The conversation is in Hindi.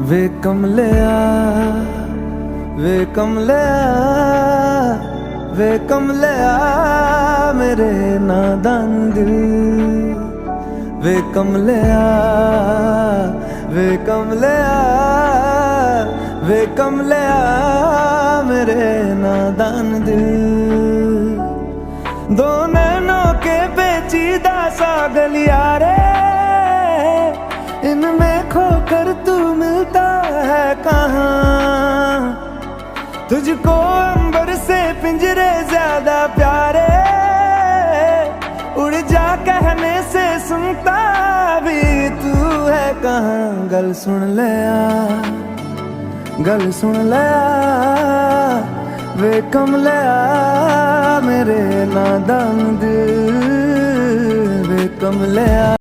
वे कमलिया, वे कमलिया, वे कमलिया मेरे नादान दिल। वे कमलिया, वे कमलिया, वे कमलिया मेरे नादान दिल। दो नैनों के पेचीदा सा गलियारे, इनमें खोकर तू मिलता है कहाँ। तुझको अंबर से पिंजरे ज्यादा प्यारे, उड़ जा कहने से सुनता भी तू है कहाँ। गल सुन ले आ, गल सुन ले आ, वे कमलिया मेरे नादान दिल। वे कमलिया।